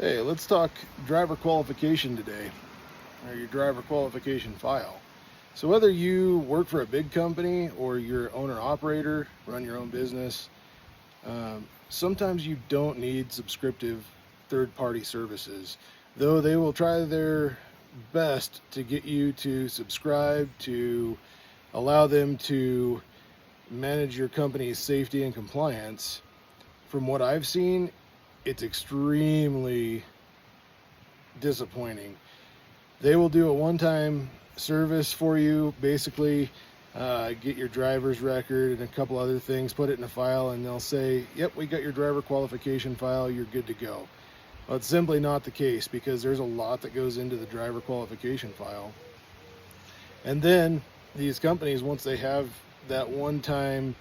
Hey, let's talk driver qualification today, or your driver qualification file. So whether you work for a big company or you're owner operator, run your own business, sometimes you don't need subscriptive third-party services, though they will try their best to get you to subscribe, to allow them to manage your company's safety and compliance. From what I've seen, it's extremely disappointing. They will do a one-time service for you, basically get your driver's record and a couple other things, put it in a file, and they'll say, yep, we got your driver qualification file, you're good to go. Well, it's simply not the case, because there's a lot that goes into the driver qualification file. And then these companies, once they have that one-time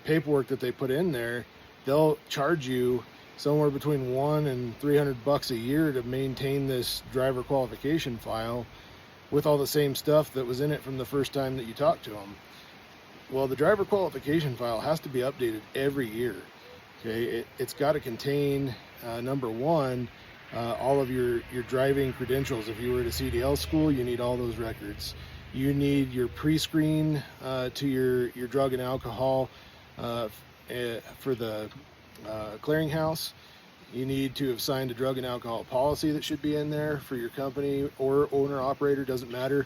paperwork that they put in there, they'll charge you somewhere between $100 and $300 a year to maintain this driver qualification file with all the same stuff that was in it from the first time that you talked to them. Well, the driver qualification file has to be updated every year. Okay, it's got to contain number one, all of your driving credentials. If you were to CDL school, you need all those records. You need your pre-screen to your drug and alcohol for the clearinghouse. You need to have signed a drug and alcohol policy that should be in there for your company or owner operator, doesn't matter.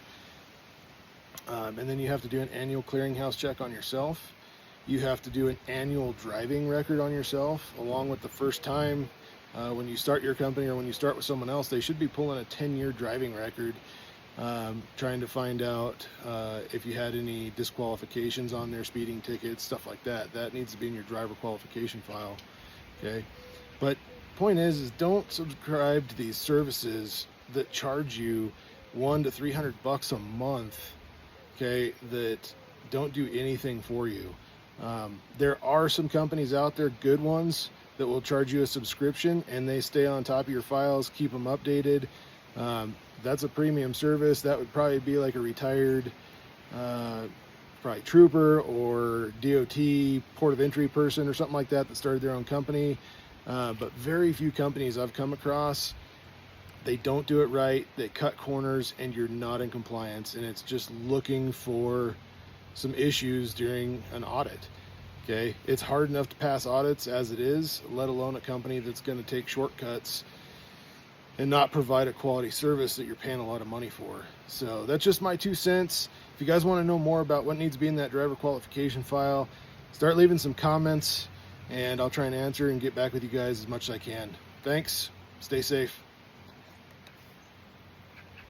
And then you have to do an annual clearinghouse check on yourself. You have to do an annual driving record on yourself, along with the first time when you start your company or when you start with someone else. They should be pulling a 10-year driving record, trying to find out if you had any disqualifications on their speeding tickets, stuff like that. That needs to be in your driver qualification file. Okay, but point is don't subscribe to these services that charge you $100 to $300 a month, okay, that don't do anything for you. There are some companies out there, good ones, that will charge you a subscription, and they stay on top of your files, keep them updated. That's a premium service. That would probably be like a retired probably trooper or DOT port of entry person or something like that that started their own company. But very few companies I've come across, they don't do it right, they cut corners, and you're not in compliance, and it's just looking for some issues during an audit. Okay, it's hard enough to pass audits as it is, let alone a company that's going to take shortcuts and not provide a quality service that you're paying a lot of money for. So that's just my 2 cents. If you guys want to know more about what needs to be in that driver qualification file, start leaving some comments, and I'll try and answer and get back with you guys as much as I can. Thanks. Stay safe.